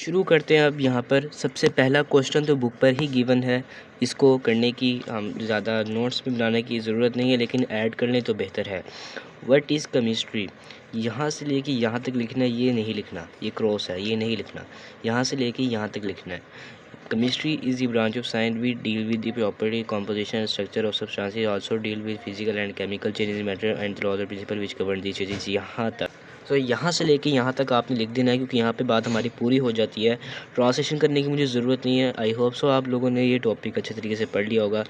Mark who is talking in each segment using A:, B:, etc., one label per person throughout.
A: शुरू करते हैं। अब यहाँ पर सबसे पहला क्वेश्चन तो बुक पर ही गिवन है। इसको करने की हम ज़्यादा नोट्स भी बनाने की ज़रूरत नहीं है, लेकिन ऐड कर लें तो बेहतर है। What is chemistry? यहाँ से लेके यहाँ तक लिखना है, ये नहीं लिखना, ये क्रॉस है, ये नहीं लिखना। यहाँ से लेके यहाँ तक लिखना है। Chemistry is the branch of science we deal with the property composition and structure of substances, also deal with physical and chemical changes in matter and the laws और principle which govern these changes. यहाँ तक। तो यहाँ से लेके यहाँ तक आपने लिख देना है, क्योंकि यहाँ पे बात हमारी पूरी हो जाती है। ट्रांसलेशन करने की मुझे ज़रूरत नहीं है। आई होप सो आप लोगों ने ये टॉपिक अच्छे तरीके से पढ़ लिया होगा,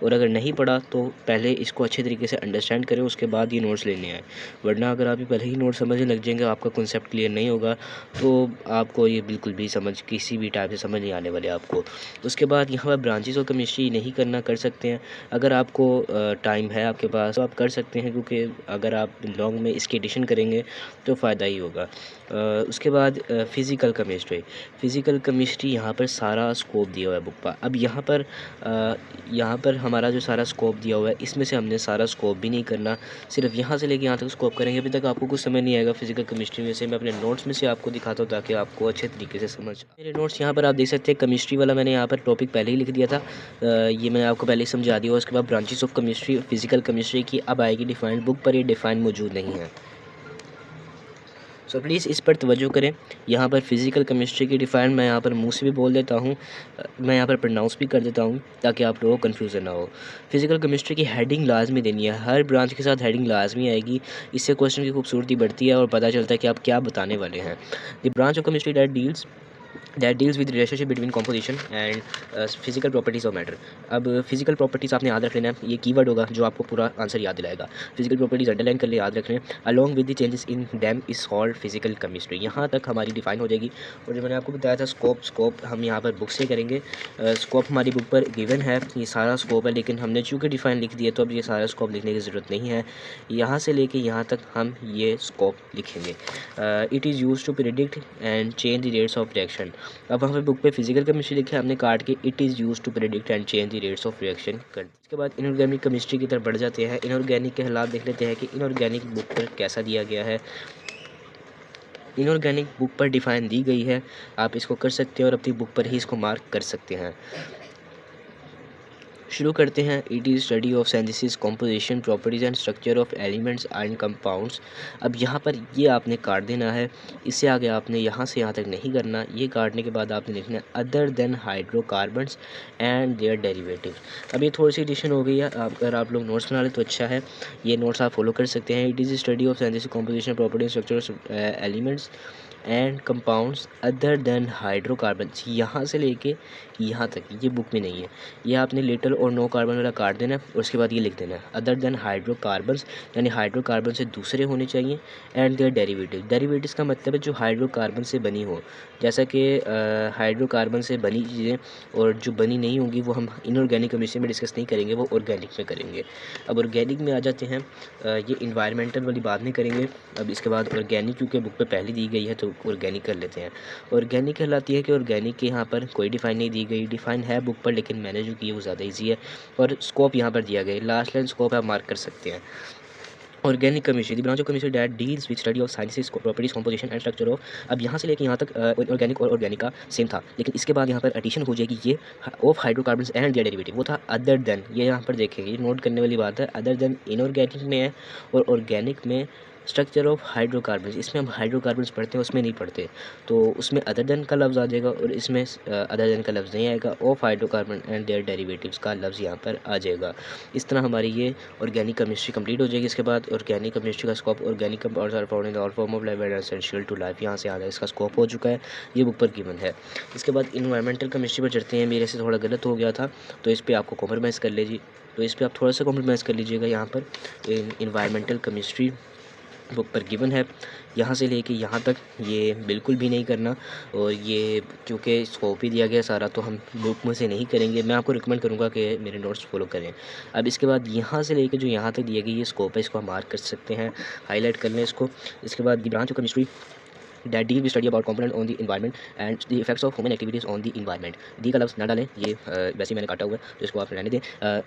A: और अगर नहीं पढ़ा तो पहले इसको अच्छे तरीके से अंडरस्टैंड करें, उसके बाद ये नोट्स लेने आए। वरना अगर आप ये पहले ही नोट समझने लग जाएंगे, आपका कॉन्सेप्ट क्लियर नहीं होगा, तो आपको ये बिल्कुल भी समझ किसी भी टाइप से समझ नहीं आने वाले आपको। उसके बाद यहाँ पर ब्रांचेस ऑफ केमिस्ट्री नहीं करना, कर सकते हैं अगर आपको टाइम है आपके पास, तो आप कर सकते हैं, क्योंकि अगर आप लॉन्ग में इसकी एडिशन करेंगे तो फ़ायदा ही होगा। उसके बाद फ़िज़िकल केमिस्ट्री यहाँ पर सारा स्कोप दिया हुआ है बुक पर। अब यहाँ पर हमारा जो सारा स्कोप दिया हुआ है, इसमें से हमने सारा स्कोप भी नहीं करना, सिर्फ यहाँ से लेके यहाँ तक स्कोप करेंगे। अभी तक आपको कुछ समझ नहीं आएगा फ़िज़िकल केमिस्ट्री में से। मैं अपने नोट्स में से आपको दिखाता हूँ ताकि आपको अच्छे तरीके से समझ। मेरे नोट्स यहाँ पर आप देख सकते हैं। केमिस्ट्री वाला मैंने यहाँ पर टॉपिक पहले ही लिख दिया था, ये मैंने आपको पहले ही समझा दिया। उसके बाद branches of chemistry, physical chemistry की अब आएगी डिफाइंड। बुक पर ये डिफाइंड मौजूद नहीं है, सो प्लीज़ इस पर तवज्जो करें। यहाँ पर फ़िज़िकल केमिस्ट्री की डिफाइन मैं यहाँ पर मुँह से भी बोल देता हूँ, मैं यहाँ पर प्रोनाउंस भी कर देता हूँ ताकि आप लोगों को कन्फ्यूज़न ना हो। फ़िज़िकल केमिस्ट्री की हेडिंग लाजमी देनी है, हर ब्रांच के साथ हेडिंग लाजमी आएगी। इससे क्वेश्चन की खूबसूरती बढ़ती है और पता चलता है कि आप क्या बताने वाले हैं। The branch of chemistry that deals with relationship between composition and physical properties of matter. अब फिजिकल प्रॉपर्टीज़ आपने याद रख लेना है, ये कीवर्ड होगा जो आपको पूरा आंसर याद दिलाएगा। फिजिकल प्रॉपर्टीज़ अंडरलाइन कर ले, याद रख लें। Along with the changes in dam is called physical chemistry. यहाँ तक हमारी डिफाइन हो जाएगी। और जो मैंने आपको बताया था स्कोप हम यहाँ पर बुक से करेंगे। स्कोप हमारी बुक पर गिवन है, ये सारा स्कोप है, लेकिन हमने चूँकि डिफाइन लिख दिया तो अब ये सारा स्कोप लिखने की ज़रूरत नहीं है। यहाँ से लेके यहाँ तक हम ये स्कोप लिखेंगे। It is use to predict and change the rates of reaction. अब हमें बुक पे फिजिकल केमिस्ट्री लिखा है, हमने काट के it is use to predict and change the rates of reaction कर। इसके बाद इनऑर्गेनिक केमिस्ट्री की तरफ बढ़ जाते हैं। इनऑर्गेनिक के हालात देख लेते हैं कि इनऑर्गेनिक बुक पर कैसा दिया गया है। इनऑर्गेनिक बुक पर डिफाइन दी गई है, आप इसको कर सकते हैं और अपनी बुक पर ही इसको मार्क कर सकते हैं। शुरू करते हैं। It is study of synthesis, composition, properties and structure of elements and compounds. अब यहाँ पर ये आपने काट देना है, इससे आगे आपने यहाँ से यहाँ तक नहीं करना। ये काटने के बाद आपने लिखना है other than hydrocarbons and their derivatives. अब ये थोड़ी सी एडिशन हो गई है, अगर आप लोग नोट्स बना लें तो अच्छा है, ये नोट्स आप फॉलो कर सकते हैं। It is study of synthesis, composition, properties, structure of elements and compounds other than hydrocarbons. यहाँ से लेके यहाँ तक ये बुक में नहीं है, ये आपने लिटिल और नो कार्बन वाला काट देना है और उसके बाद ये लिख देना है अदर देन हाइड्रोकार्बन्स, यानी हाइड्रोकार्बन से दूसरे होने चाहिए। एंड देयर डेरिवेटिव्स का मतलब है जो हाइड्रोकार्बन से बनी हो, जैसा कि हाइड्रोकार्बन से बनी चीज़ें और जो बनी नहीं होंगी वो हम इनऑर्गेनिक केमिस्ट्री में डिस्कस नहीं करेंगे, वो ऑर्गेनिक में करेंगे। अब ऑर्गेनिक में आ जाते हैं, ये इन्वायरमेंटल वाली बात नहीं करेंगे। अब इसके बाद ऑर्गेनिक क्योंकि बुक पे पहले दी गई है तो ऑर्गेनिक कर लेते हैं। ऑर्गेनिक कहलाती है कि ऑर्गेनिक के यहाँ पर कोई डिफाइन नहीं दी गई, डिफाइन है बुक पर लेकिन मैंने जो की है वो ज़्यादा ईजी है। और स्कोप यहाँ पर दिया गया है, लास्ट लाइन स्कोप आप मार्क कर सकते हैं। Organic chemistry, the branch of chemistry that deals with study of sciences, properties, composition and structure of. अब यहाँ से लेके यहाँ तक ऑर्गेनिक और ऑर्गेनिका सेम था, लेकिन इसके बाद यहाँ पर एडिशन हो जाएगी ये of hydrocarbons and their derivative. वो था अदर देन, ये यहाँ पर देखेंगे, ये नोट करने वाली बात है। अदर देन इनऑर्गेनिक में है और ऑर्गेनिक में स्ट्रक्चर ऑफ हाइड्रोकार्बन्स, इसमें हम हाइड्रोकार्बन्स पढ़ते हैं, उसमें नहीं पढ़ते, तो उसमें अदर देन का लफ्ज़ आ जाएगा और इसमें अदर देन का लफ्ज़ नहीं आएगा। Of hydrocarbon and their derivatives का लफ्ज़ यहाँ पर आ जाएगा। इस तरह हमारी ये ऑर्गेनिक केमिस्ट्री कंप्लीट हो जाएगी। इसके बाद ऑर्गेनिक केमिस्ट्री का scope, organic compounds are found in all form of life and essential to life, यहाँ से आ रहा है, इसका स्कोप हो चुका है, ये बुक पर गिवन है। इसके बाद इन्वायरमेंटल केमिस्ट्री पर चढ़ते हैं। मेरे से थोड़ा गलत हो गया था तो इस पर आपको कॉम्प्रोमाइज़ कर लीजिए, तो इस पर आप थोड़ा सा कॉम्प्रोमाइज़ कर लीजिएगा। यहाँ पर इन्वायरमेंटल केमिस्ट्री बुक पर गिवन है, यहाँ से लेके यहाँ तक ये बिल्कुल भी नहीं करना। और ये क्योंकि स्कोप ही दिया गया सारा तो हम बुक में से नहीं करेंगे, मैं आपको रिकमेंड करूँगा कि मेरे नोट्स फॉलो करें। अब इसके बाद यहाँ से लेके जो यहाँ तक दिया गया ये स्कोप है, इसको हम मार्क कर सकते हैं, हाईलाइट कर लें इसको। इसके बाद the branch of chemistry that deal with study about component on the environment and the effects of human activities on the environment. The का लफ्ज़ ना डालें, ये वैसे ही मैंने काटा हुआ है तो इसको आप रहने दें।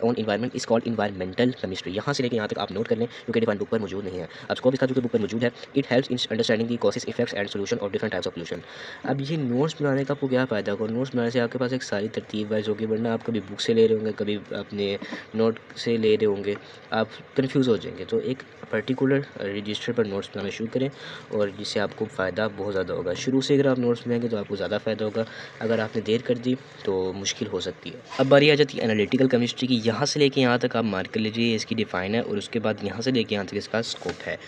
A: On environment is called environmental chemistry. यहाँ से लेकर यहाँ तक आप नोट कर लें क्योंकि डिफाइन बुक पर मौजूद नहीं है। अब स्कोप इसका जो कि बुक पर मौजूद है, it helps in understanding the causes effects and solution of different types of pollution. अब ये नोट्स बनाने का आपको क्या फ़ायदा होगा? नोट्स बनाने से आपके पास एक सारी तरतीब वाइज होगी, वरना आप कभी बुक से ले रहे होंगे, कभी अपने नोट से ले रहे होंगे, आप कन्फ्यूज़ हो जाएंगे। तो एक पर्टिकुलर रजिस्टर पर नोट्स बनाना शुरू करें और जिससे आपको फ़ायदा बहुत ज़्यादा होगा। शुरू से अगर आप नोट्स बनाएंगे तो आपको ज़्यादा फ़ायदा होगा, अगर आपने देर कर दी तो मुश्किल हो सकती है। अब बारी आ जाती है एनालिटिकल केमिस्ट्री की। यहाँ से लेके यहाँ तक आप मार्क कर लीजिए, इसकी डिफ़ाइन है और उसके बाद यहाँ से लेके यहाँ तक इसका स्कोप है।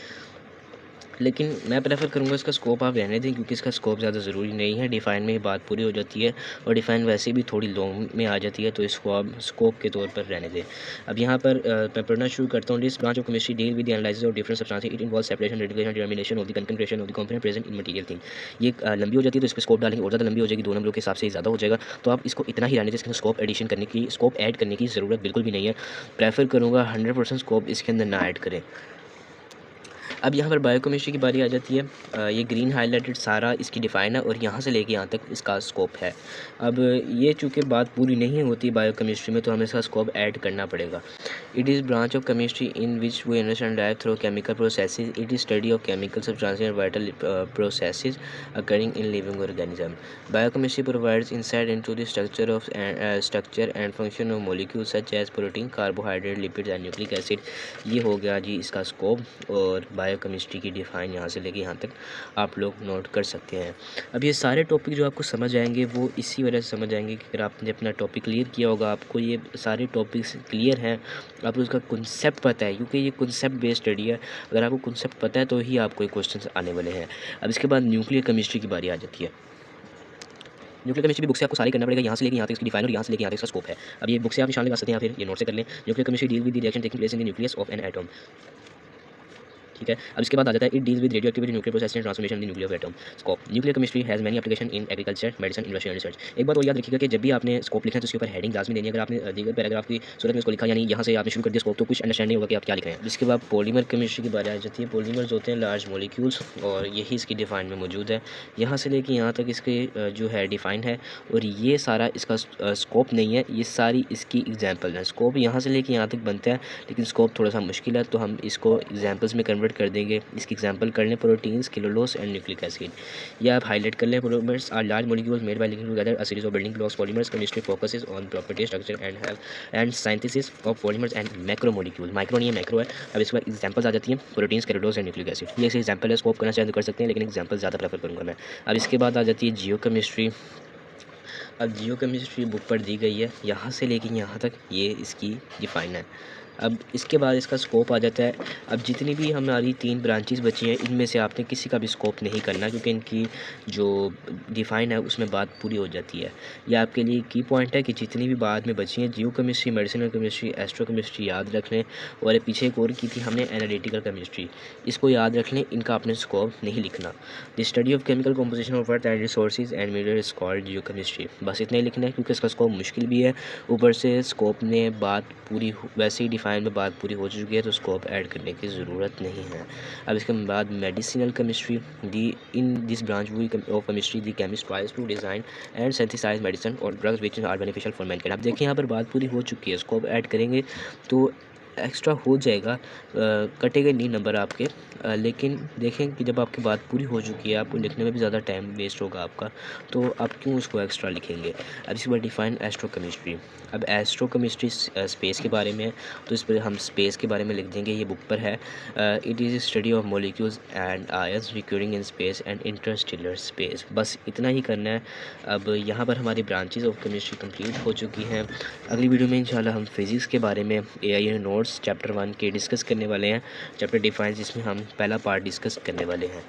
A: लेकिन मैं प्रेफर करूँगा इसका स्कोप आप रहने दें क्योंकि इसका स्कोप ज़्यादा ज़रूरी नहीं है। डिफ़ाइन में ही बात पूरी हो जाती है और डिफ़ाइन वैसे भी थोड़ी लॉन्ग में आ जाती है, तो इसको आप स्कोप के तौर पर रहने दें। अब यहाँ पर मैं पढ़ना शुरू करता हूँ। This branch of chemistry deal with the analysis of different substances. It involves separation, रेडिकेशन, determination of the concentration of the component present in material thing. ये लंबी हो जाती है तो इस पर स्कोप डालेंगे और ज़्यादा लंबी हो जाएगी, 2 नंबरों के हिसाब से ज़्यादा हो जाएगा। तो आप इसको इतना ही रहने दें, इसके अंदर स्कोप ऐड करने की ज़रूरत बिल्कुल भी नहीं है। प्रेफर करूँगा 100% स्कोप इसके अंदर ना ऐड करें। अब यहाँ पर बायोकेमिस्ट्री की बारी आ जाती है। ये ग्रीन हाईलाइटेड सारा इसकी डिफ़ाइन है और यहाँ से लेके यहाँ तक इसका स्कोप है। अब ये चूँकि बात पूरी नहीं होती बायोकेमिस्ट्री में, तो हमें इसका स्कोप ऐड करना पड़ेगा। It is branch of chemistry in which we understand life through chemical processes. It is study of chemical substances and vital processes occurring in living organism. Biochemistry provides insight into the structure and function of molecules such as protein, carbohydrate, lipids and nucleic acid। ये हो गया जी इसका scope और biochemistry की define यहाँ से लेके यहाँ तक आप लोग नोट कर सकते हैं। अब ये सारे टॉपिक जो आपको समझ आएंगे वो इसी वजह से समझ आएंगे कि अगर आपने अपना टॉपिक क्लियर किया होगा, आपको ये सारे टॉपिक्स क्लियर हैं, आपको उसका कॉन्सेप्ट पता है, क्योंकि ये कॉन्सेप्ट बेस्ड स्टडी है। अगर आपको कॉन्सेप्ट पता है तो ही आपको ये क्वेश्चन आने वाले हैं। अब इसके बाद न्यूक्लियर केमिस्ट्री की बारी आ जाती है। न्यूक्लियर केमिस्ट्री भी बुक से आपको सारी करना पड़ेगा, यहाँ से लेके यहाँ तक इसकी डिफाइन और यहाँ से लेके यहाँ तक इसका स्कोप है। अब ये बुक से आप निशान लगा सकते हैं या फिर ये नोट से कर लें। Nuclear chemistry deal with the reaction taking place in the nucleus of an atom. ठीक है। अब इसके बाद आ जाता है it deals with radioactivity, nuclear process and transformation in the nuclear atom. Scope nuclear chemistry has many application in agriculture, medicine, industry and research. एक बात और याद रखिएगा कि जब भी आपने स्कोप लिखना है तो उसके ऊपर हेडिंग लाजमी देनी है। अगर आपने दीगर पैराग्राफ की सूरत में उसको लिखा, यानी यहाँ से आपने शुरू कर दिया स्कोप, तो कुछ अंडरस्टैंडिंग होगा कि आप क्या लिख रहे हैं। इसके बाद पॉलीमर केमिस्ट्री की बात आ जाती है। पॉलीमर्स होते हैं लार्ज मॉलिक्यूल्स और यही इसकी डिफाइन में मौजूद है। यहाँ से लेके यहाँ तक इसके जो है डिफाइन है और ये सारा इसका स्कोप नहीं है, ये सारी इसकी एग्जाम्पल है। स्कोप यहाँ से लेके यहाँ तक बनता है लेकिन स्कोप थोड़ा सा मुश्किल है, तो हम इसको एग्जाम्पल्स में कन्वर्ट कर देंगे। इसकी एग्जांपल कर लें proteins, cellulose and nucleic acid. ये आप हाईलाइट कर लें। Polymers are large molecules made by linking together a series of building blocks. Polymers chemistry focuses on property, structure and synthesis of polymers and macro molecule. Micro नहीं है, macro है। अब इसके बाद एग्जांपल्स आ जाती हैं proteins, cellulose and nucleic acid. ये example है, स्कोप करना चाहें तो कर सकते हैं लेकिन एग्जांपल ज़्यादा प्रेफर करूँगा मैं। अब इसके बाद आ जाती है जियो केमिस्ट्री। अब जियो केमिस्ट्री बुक पर दी गई है, यहाँ से लेके यहाँ तक ये इसकी डिफाइन है। अब इसके बाद इसका स्कोप आ जाता है। अब जितनी भी हमारी 3 ब्रांचेस बची हैं इनमें से आपने किसी का भी स्कोप नहीं करना क्योंकि इनकी जो डिफ़ाइन है उसमें बात पूरी हो जाती है। यह आपके लिए की पॉइंट है कि जितनी भी बाद में बची हैं, geochemistry, medicinal chemistry, astrochemistry याद रख लें। और पीछे एक और की थी हमने एनालिटिकल केमिस्ट्री, इसको याद रख लें, इनका आपने स्कोप नहीं लिखना। The study of chemical composition of earth and resources and mineral is called Jio chemistry. बस इतना ही लिखना है क्योंकि इसका स्कोप मुश्किल भी है, ऊपर से स्कोप ने बात पूरी वैसे ही डिफाइन में बात पूरी हो चुकी है तो स्कोप ऐड करने की ज़रूरत नहीं है। अब इसके बाद medicinal chemistry. The in this branch of chemistry the chemist tries to design and synthesise medicine और drugs which are beneficial for mankind. अब देखिए यहाँ पर बात पूरी हो चुकी है, स्कोप ऐड करेंगे तो एक्स्ट्रा हो जाएगा, कटेगा नहीं नंबर आपके। लेकिन देखें कि जब आपकी बात पूरी हो चुकी है, आपको लिखने में भी ज़्यादा टाइम वेस्ट होगा आपका, तो आप क्यों उसको एक्स्ट्रा लिखेंगे। अब इसके बाद डिफाइन एस्ट्रो केमिस्ट्री। अब एस्ट्रो केमिस्ट्री स्पेस के बारे में है तो इस पर हम स्पेस के बारे में लिख देंगे, ये बुक पर है। It is study of molecules and ions recurring in space and Interstellar space. बस इतना ही करना है। अब यहाँ पर हमारी ब्रांचेस ऑफ केमिस्ट्री कंप्लीट हो चुकी हैं। अगली वीडियो में इंशाल्लाह हम फिज़िक्स के बारे में एआई नोट्स चैप्टर 1 के डिस्कस करने वाले हैं, चैप्टर डिफाइन, जिसमें हम पहला पार्ट डिस्कस करने वाले हैं।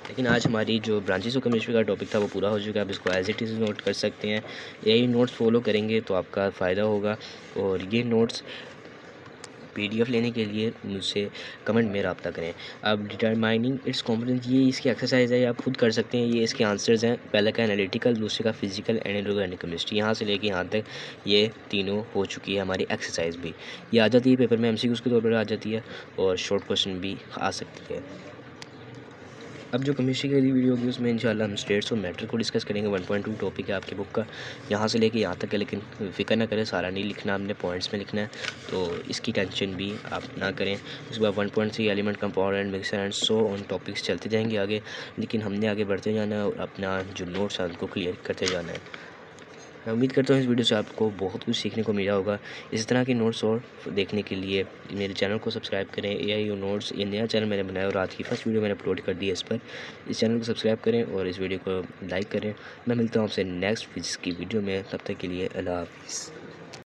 A: लेकिन आज हमारी जो ब्रांचेस ऑफ केमिस्ट्री का टॉपिक था वो पूरा हो चुका है। आप इसको एज इट इज़ नोट कर सकते हैं। यही नोट्स फॉलो करेंगे तो आपका फ़ायदा होगा। और ये नोट्स PDF लेने के लिए मुझसे कमेंट में रब्ता करें। अब डिटरमाइनिंग इट्स कॉम्पोनेंट, ये इसकी एक्सरसाइज है, आप खुद कर सकते हैं। ये इसके आंसर्स हैं, पहले का एनालिटिकल, दूसरे का फिजिकल एंड इनऑर्गेनिक केमिस्ट्री। यहाँ से लेके यहाँ तक ये तीनों हो चुकी है हमारी एक्सरसाइज भी। ये आ जाती है पेपर में, MCQs के तौर पर आ जाती है और शॉर्ट क्वेश्चन भी आ सकती है। अब जो केमिस्ट्री की अगली वीडियो होगी उसमें इंशाल्लाह हम स्टेट्स और मैटर को डिस्कस करेंगे। 1.2 टॉपिक है आपकी बुक का, यहाँ से लेके यहाँ तक है, लेकिन फ़िक्र ना करें, सारा नहीं लिखना, हमने पॉइंट्स में लिखना है, तो इसकी टेंशन भी आप ना करें। उसके बाद 1.3 element, compound and mixer and so on topics चलते जाएंगे आगे, लेकिन हमने आगे बढ़ते जाना है और अपना जो नोट्स है उनको क्लियर करते जाना है। मैं उम्मीद करता हूँ इस वीडियो से आपको बहुत कुछ सीखने को मिला होगा। इस तरह के नोट्स और देखने के लिए मेरे चैनल को सब्सक्राइब करें। AIU नोट्स, ये नया चैनल मैंने बनाया और आज की फर्स्ट वीडियो मैंने अपलोड कर दी है इस पर। इस चैनल को सब्सक्राइब करें और इस वीडियो को लाइक करें। मैं मिलता हूँ आपसे नेक्स्ट फिजिक्स की वीडियो में, तब तक के लिए अल्लाह हाफिज़।